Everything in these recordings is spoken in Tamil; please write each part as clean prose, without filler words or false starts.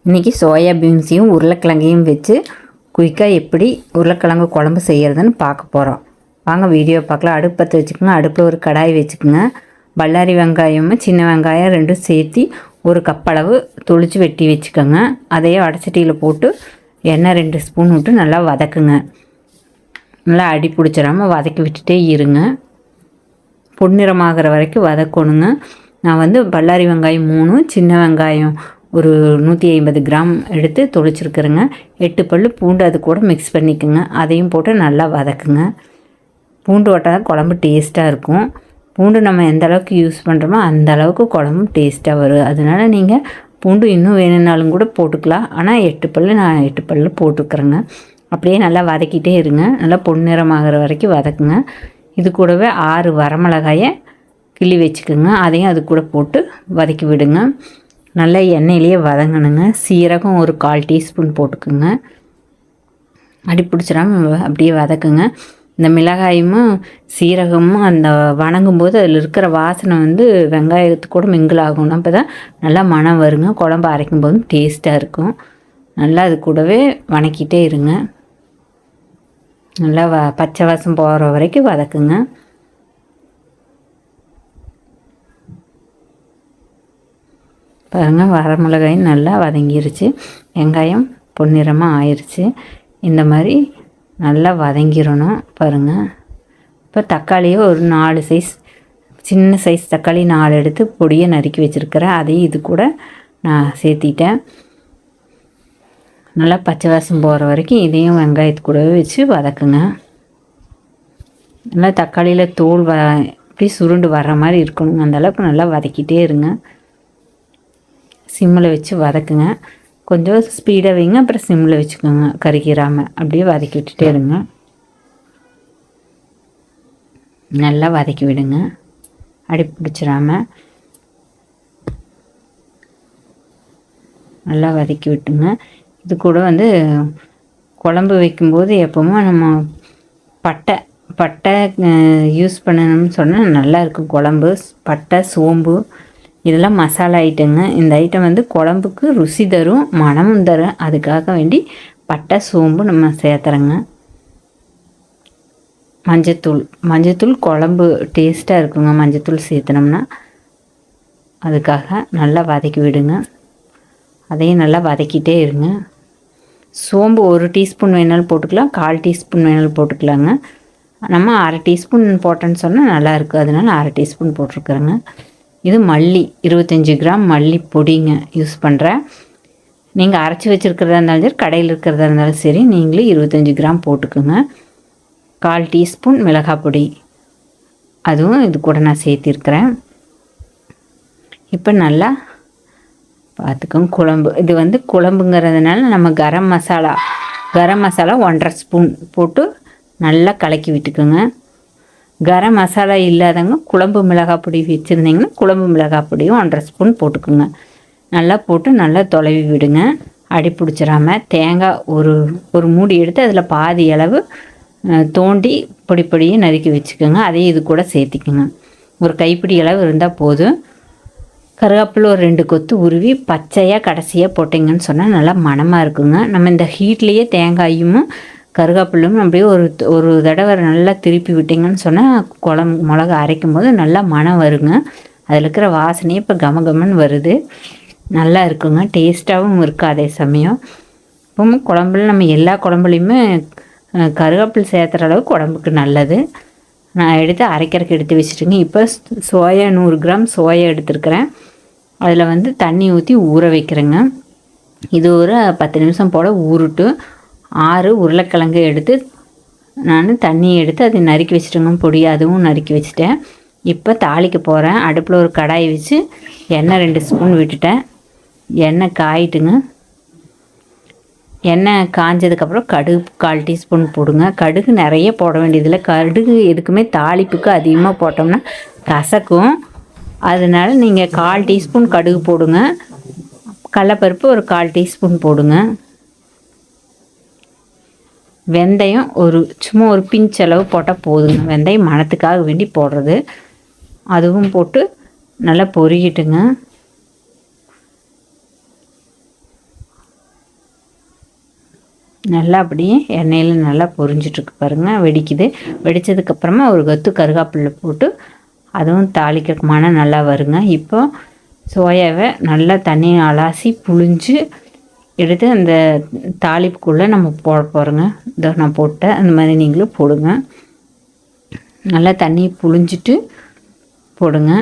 இன்றைக்கி சோயா பீன்ஸையும் உருளைக்கிழங்கையும் வச்சு குயிக்காக எப்படி உருளைக்கிழங்கு குழம்பு செய்கிறதுன்னு பார்க்க போகிறோம். வாங்க வீடியோ பார்க்கலாம். அடுப்பு பற்ற வச்சுக்கோங்க. அடுப்பில் ஒரு கடாய் வச்சுக்கோங்க. பல்லாரி வெங்காயமும் சின்ன வெங்காயம் ரெண்டும் சேர்த்து ஒரு கப்பளவு தொளிச்சு வெட்டி வச்சுக்கோங்க. அதையே வடச்சட்டியில் போட்டு எண்ணெய் 2 ஸ்பூன் விட்டு நல்லா வதக்குங்க. நல்லா அடி பிடிச்சிடாமல் வதக்கி விட்டுட்டே இருங்க. பொன்னிறமாகிற வரைக்கும் வதக்கணுங்க. நான் பல்லாரி வெங்காயம் 3, சின்ன வெங்காயம் ஒரு 150 கிராம் எடுத்து தொளிச்சிருக்கிறேங்க. 8 பல் பூண்டு அது கூட மிக்ஸ் பண்ணிக்கோங்க. அதையும் போட்டு நல்லா வதக்குங்க. பூண்டு போட்டால் குழம்பு டேஸ்ட்டாக இருக்கும். பூண்டு நம்ம எந்த அளவுக்கு யூஸ் பண்ணுறோமோ அந்த அளவுக்கு குழம்பு டேஸ்ட்டாக வரும். அதனால் நீங்கள் பூண்டு இன்னும் வேணும்னாலும் கூட போட்டுக்கலாம். ஆனால் 8 பல் நான் 8 பல் போட்டுக்கிறேங்க. அப்படியே நல்லா வதக்கிட்டே இருங்க. நல்லா பொன்னிறமாகிற வரைக்கும் வதக்குங்க. இது கூடவே 6 வரமிளகாயை கிள்ளி வச்சுக்கோங்க. அதையும் அது கூட போட்டு வதக்கி விடுங்க. நல்லா எண்ணெயிலேயே வதங்கணுங்க. சீரகம் ஒரு 1/4 டீஸ்பூன் போட்டுக்குங்க. அடி பிடிச்சிடாமல் அப்படியே வதக்குங்க. இந்த மிளகாயும் சீரகமும் அந்த வணங்கும்போது அதில் இருக்கிற வாசனை வெங்காயத்து கூட மிங்கிள் ஆகணும். அப்போ தான் நல்லா மணம் வருங்க. குழம்பு அரைக்கும் போதும் டேஸ்ட்டாக இருக்கும். நல்லா அது கூடவே வணக்கிட்டே இருங்க. நல்லா பச்சை வாசம் போகிற வரைக்கும் வதக்குங்க. பாருங்கள், வரமிளகாயும் நல்லா வதங்கிருச்சு. வெங்காயம் பொன்னிறமாக ஆயிடுச்சு. இந்த மாதிரி நல்லா வதங்கிடணும். பாருங்கள். இப்போ தக்காளியை ஒரு 4 சைஸ் சின்ன சைஸ் தக்காளி 4 எடுத்து பொடியை நறுக்கி வச்சுருக்கிறேன். அதையும் இது கூட நான் சேர்த்திட்டேன். நல்லா பச்சை வாசம் போகிற வரைக்கும் இதையும் வெங்காயத்து கூடவே வச்சு வதக்குங்க. நல்லா தக்காளியில் தோல் இப்படி சுருண்டு வர்ற மாதிரி இருக்கணுங்க. அந்தளவுக்கு நல்லா வதக்கிட்டே இருங்க. சிம்மில் வச்சு வதக்குங்க. கொஞ்சம் ஸ்பீடாக வைங்க, அப்புறம் சிம்மில் வச்சுக்கோங்க. கருகிராமல் அப்படியே வதக்கி விட்டுட்டே இருங்க. நல்லா வதக்கி விடுங்க. அடி பிடிச்சிடாமல் நல்லா வதக்கி விட்டுங்க. இது கூட குழம்பு வைக்கும்போது எப்போவுமே நம்ம பட்டை யூஸ் பண்ணணும்னு சொன்னால் நல்லாயிருக்கும் குழம்பு. பட்டை, சோம்பு இதெல்லாம் மசாலா ஐட்டங்க. இந்த ஐட்டம் குழம்புக்கு ருசி தரும், மணமும் தரும். அதுக்காக வேண்டி பட்டை, சோம்பு நம்ம சேர்த்துறோங்க. மஞ்சத்தூள் குழம்பு டேஸ்ட்டாக இருக்குங்க. மஞ்சத்தூள் சேர்த்துனோம்னா அதுக்காக நல்லா வதக்கி விடுங்க. அதையும் நல்லா வதக்கிட்டே இருங்க. சோம்பு 1 டீஸ்பூன் வேணாலும் போட்டுக்கலாம், 1/4 டீஸ்பூன் வேணாலும் போட்டுக்கலாங்க. நம்ம 1/2 டீஸ்பூன் போட்டோன்னு சொன்னால் நல்லாயிருக்கும். அதனால் 1/2 டீஸ்பூன் போட்டிருக்குறேங்க. இது மல்லி 25 கிராம் மல்லி பொடிங்க யூஸ் பண்ணுறேன். நீங்கள் அரைச்சி வச்சுருக்கிறதா இருந்தாலும் சரி, கடையில் இருக்கிறதா இருந்தாலும் சரி, நீங்களே 25 கிராம் போட்டுக்குங்க. 1/4 டீஸ்பூன் மிளகாய் பொடி அதுவும் இது கூட நான் சேர்த்திருக்கிறேன். இப்போ நல்லா பார்த்துக்கோங்க. குழம்பு இது குழம்புங்கிறதுனால நம்ம கரம் மசாலா 1/2 ஸ்பூன் போட்டு நல்லா கலக்கி விட்டுக்குங்க. கரம் மசாலா இல்லாதவங்க குழம்பு மிளகாய் பொடி வச்சுருந்தீங்கன்னா குழம்பு மிளகாய் பொடியும் 1/2 ஸ்பூன் போட்டுக்குங்க. நல்லா போட்டு நல்லா தொலைவி விடுங்க. அடி பிடிச்சிடாமல் தேங்காய் ஒரு மூடி எடுத்து அதில் பாதி அளவு தோண்டி பொடியை நறுக்கி வச்சுக்கோங்க. அதையும் இது கூட சேர்த்திக்குங்க. ஒரு கைப்பிடி அளவு இருந்தால் போதும். கருவேப்பிலை ஒரு 2 கொத்து உருவி பச்சையாக கடைசியாக போட்டிங்கன்னு சொன்னால் நல்லா மணமாக இருக்குங்க. நம்ம இந்த ஹீட்லேயே தேங்காயும் கருவேப்பிலும் அப்படியே ஒரு தடவை நல்லா திருப்பி விட்டிங்கன்னு சொன்னால் மிளகா அரைக்கும் போது நல்லா மணம் வருங்க. அதில் இருக்கிற வாசனையே இப்போ கமகமன்னு வருது. நல்லா இருக்குங்க. டேஸ்ட்டாகவும் இருக்குது அதே சமயம். இப்போவும் குழம்புல நம்ம எல்லா குழம்புலையுமே கருவேப்பிலை சேர்த்துற அளவுக்கு உடம்புக்கு நல்லது. நான் எடுத்து அரைக்கிறதுக்கு எடுத்து வச்சுட்டுங்க. இப்போ சோயா 100 கிராம் சோயா எடுத்துருக்கிறேன். அதில் தண்ணி ஊற்றி ஊற வைக்கிறேங்க. இது ஒரு 10 நிமிஷம் போல் ஊறுட்டு 6 உருளைக்கிழங்கு எடுத்து நான் தண்ணி எடுத்து அதை நறுக்கி வச்சுட்டேங்க. பொடி அதுவும் நறுக்கி வச்சுட்டேன். இப்போ தாளிக்க போகிறேன். அடுப்பில் ஒரு கடாய் வச்சு எண்ணெய் 2 ஸ்பூன் விட்டுட்டேன். எண்ணெய் காயிட்டுங்க. எண்ணெய் காஞ்சதுக்கப்புறம் கடுகு 1/4 டீஸ்பூன் போடுங்க. கடுகு நிறைய போட வேண்டியதில்லை. கடுகு எதுக்குமே தாளிப்புக்கு அதிகமாக போட்டோம்னா கசக்கும். அதனால் நீங்கள் 1/4 டீஸ்பூன் கடுகு போடுங்க. கடலைப்பருப்பு ஒரு 1/4 டீஸ்பூன் போடுங்க. வெந்தயம் சும்மா ஒரு பிஞ்ச் அளவு போட்டால் போதுங்க. வெந்தயம் மணத்துக்காக வேண்டி போடுறது. அதுவும் போட்டு நல்லா பொரிக்கிட்டுங்க. நல்லா அப்படியே எண்ணெயில் நல்லா பொரிஞ்சிட்ருக்கு பாருங்கள். வெடிக்குது. வெடித்ததுக்கப்புறமா ஒரு கொத்து கருவேப்பிலை போட்டு அதுவும் தாளிக்கிறதுக்கு மனம் நல்லா வருங்க. இப்போ சோயாவை நல்லா தண்ணியை அலாசி புழிஞ்சு எடுத்து அந்த தாளிப்புக்குள்ளே நம்ம போட போகிறோங்க. இதோ நான் போட்டேன், அந்த மாதிரி நீங்களும் போடுங்க. நல்லா தண்ணியை புழிஞ்சிட்டு போடுங்க.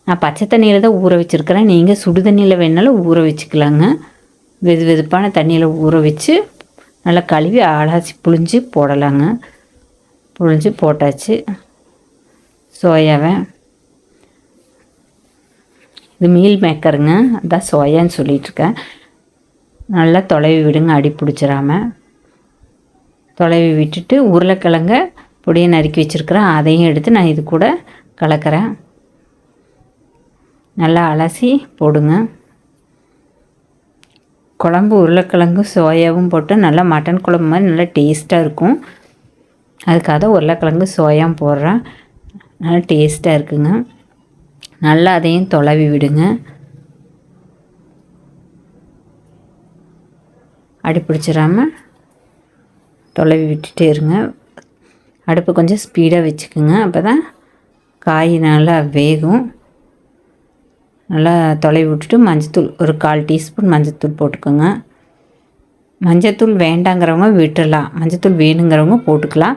நான் பச்சை தண்ணியில் தான் ஊற வச்சுருக்கிறேன். நீங்கள் சுடு தண்ணியில் வேணாலும் ஊற வச்சுக்கலாங்க. வெது வெதுப்பான தண்ணியில் ஊற வச்சு நல்லா கழுவி அலசி புழிஞ்சு போடலாங்க. புழிஞ்சு போட்டாச்சு சோயாவை. இது மீல் மேக்கருங்க, அதான் சோயான்னு சொல்லிகிட்ருக்கேன். நல்லா தொலைவி விடுங்க, அடி பிடிச்சிடாமல் தொலைவி விட்டுட்டு உருளைக்கிழங்க பொடியை நறுக்கி வச்சுருக்கிறேன், அதையும் எடுத்து நான் இது கூட கலக்கிறேன். நல்லா அலசி போடுங்க. குழம்பு உருளைக்கிழங்கு சோயாவும் போட்டு நல்லா மட்டன் குழம்பு மாதிரி நல்லா டேஸ்ட்டாக இருக்கும். அதுக்காக தான் உருளைக்கிழங்கு சோயாவும் போடுறேன். நல்லா டேஸ்ட்டாக இருக்குங்க. நல்லா அதையும் தொலைவி விடுங்க. அடி பிடிச்சிடாமல் தொலைவி விட்டுட்டே இருங்க. அடுப்பு கொஞ்சம் ஸ்பீடாக வச்சுக்கோங்க, அப்போ தான் காய் நல்லா வேகும். நல்லா தொலைவி விட்டுட்டு மஞ்சத்தூள் ஒரு 1/4 டீஸ்பூன் மஞ்சத்தூள் போட்டுக்கோங்க. மஞ்சத்தூள் வேண்டாங்கிறவங்க விட்டுடலாம், மஞ்சத்தூள் வேணுங்கிறவங்க போட்டுக்கலாம்.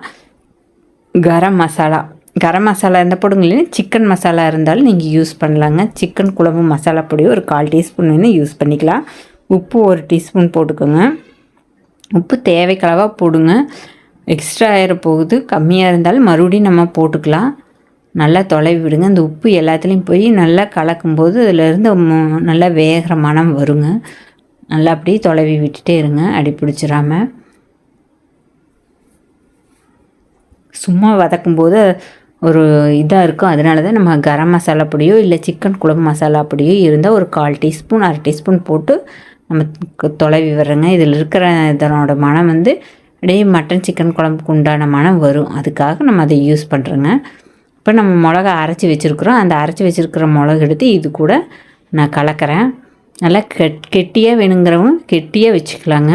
கரம் மசாலா இருந்தால் போடுங்க, இல்லைன்னா சிக்கன் மசாலா இருந்தாலும் நீங்கள் யூஸ் பண்ணலாங்க. சிக்கன் குழம்பு மசாலா பொடி ஒரு 1/4 டீஸ்பூன் வேணும் யூஸ் பண்ணிக்கலாம். உப்பு 1 டீஸ்பூன் போட்டுக்கோங்க. உப்பு தேவைக்களவாக போடுங்க. எக்ஸ்ட்ரா ஆயிர போகுது, கம்மியாக இருந்தாலும் மறுபடியும் நம்ம போட்டுக்கலாம். நல்லா தொலைவி விடுங்க. இந்த உப்பு எல்லாத்துலேயும் போய் நல்லா கலக்கும்போது அதிலேருந்து நல்லா வேகிற மனம் வருங்க. நல்லா அப்படியே தொலைவி விட்டுட்டே இருங்க, அடி பிடிச்சிடாமல். சும்மா வதக்கும்போது ஒரு இதாக இருக்கும், அதனால தான் நம்ம கரம் மசாலா பொடியோ இல்லை சிக்கன் குழம்பு மசாலா பொடியோ இருந்தால் ஒரு 1/4 டீஸ்பூன் 1/2 டீஸ்பூன் போட்டு நம்ம தொலைவி விடுறோங்க. இதில் இருக்கிற இதனோட மனம் வந்து அப்படியே மட்டன் சிக்கன் குழம்புக்கு உண்டான மனம் வரும், அதுக்காக நம்ம அதை யூஸ் பண்ணுறோங்க. இப்போ நம்ம மிளகா அரைச்சி வச்சுருக்குறோம், அந்த அரைச்சி வச்சுருக்கிற மிளகு எடுத்து இது கூட நான் கலக்கிறேன். நல்லா கெட்டியாக வேணுங்கிறவங்க கெட்டியாக வச்சுக்கலாங்க.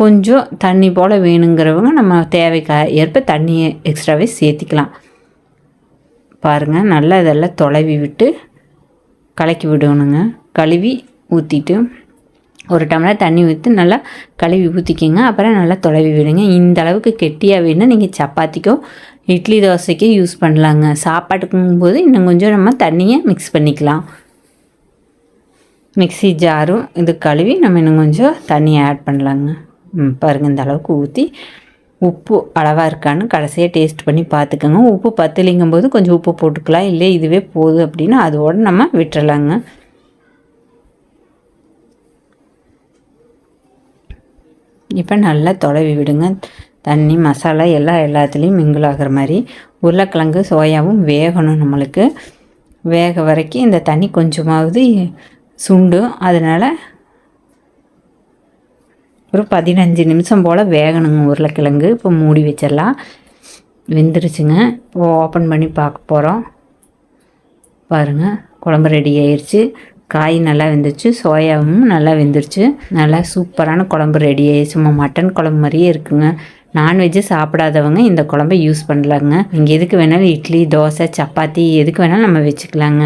கொஞ்சம் தண்ணி போல் வேணுங்கிறவங்க நம்ம தேவைக்கு ஏற்ப தண்ணியை எக்ஸ்ட்ராவே சேர்த்திக்கலாம். பாருங்கள், நல்லா இதெல்லாம் தொலைவி விட்டு கலக்கி விடணுங்க. கழுவி ஊற்றிட்டு ஒரு டம்ளர் தண்ணி ஊற்றி நல்லா கழுவி ஊற்றிக்கிங்க. அப்புறம் நல்லா தொலைவி விடுங்க. இந்த அளவுக்கு கெட்டியாக வேணும்னா நீங்கள் சப்பாத்திக்கோ இட்லி தோசைக்கோ யூஸ் பண்ணலாங்க. சாப்பாட்டுக்கும்போது இன்னும் கொஞ்சம் நம்ம தண்ணியை மிக்ஸ் பண்ணிக்கலாம். மிக்ஸி ஜாரும் இது கழுவி நம்ம இன்னும் கொஞ்சம் தண்ணியை ஆட் பண்ணலாங்க. பாருங்கள், இந்த அளவுக்கு ஊற்றி உப்பு அளவாக இருக்கான்னு கடைசியாக டேஸ்ட் பண்ணி பார்த்துக்கோங்க. உப்பு பத்தலிங்கும் போது கொஞ்சம் உப்பு போட்டுக்கலாம், இல்லை இதுவே போதும் அப்படின்னா அதோடு நம்ம விட்டுறலாங்க. இப்போ நல்லா தொலைவி விடுங்க. தண்ணி மசாலா எல்லாத்துலேயும் மிங்கிள் ஆகிற மாதிரி. உருளைக்கிழங்கு சோயாவும் வேகணும். நம்மளுக்கு வேக வரைக்கும் இந்த தண்ணி கொஞ்சமாவது சுண்டும், அதனால் ஒரு 15 நிமிஷம் போல் வேகணுங்க உருளைக்கிழங்கு. இப்போ மூடி வச்சிடலாம். வெந்துருச்சுங்க. இப்போ ஓப்பன் பண்ணி பார்க்க போகிறோம். பாருங்கள், குழம்பு ரெடி ஆயிடுச்சு. காய் நல்லா வெந்துருச்சு, சோயாவும் நல்லா வெந்துருச்சு. நல்லா சூப்பரான குழம்பு ரெடி ஆயிடுச்சு. சும்மா மட்டன் குழம்பு மாதிரியே இருக்குங்க. நான்வெஜ்ஜு சாப்பிடாதவங்க இந்த குழம்பை யூஸ் பண்ணலாங்க. நீங்கள் எதுக்கு வேணாலும் இட்லி தோசை சப்பாத்தி எதுக்கு வேணாலும் நம்ம வச்சுக்கலாங்க.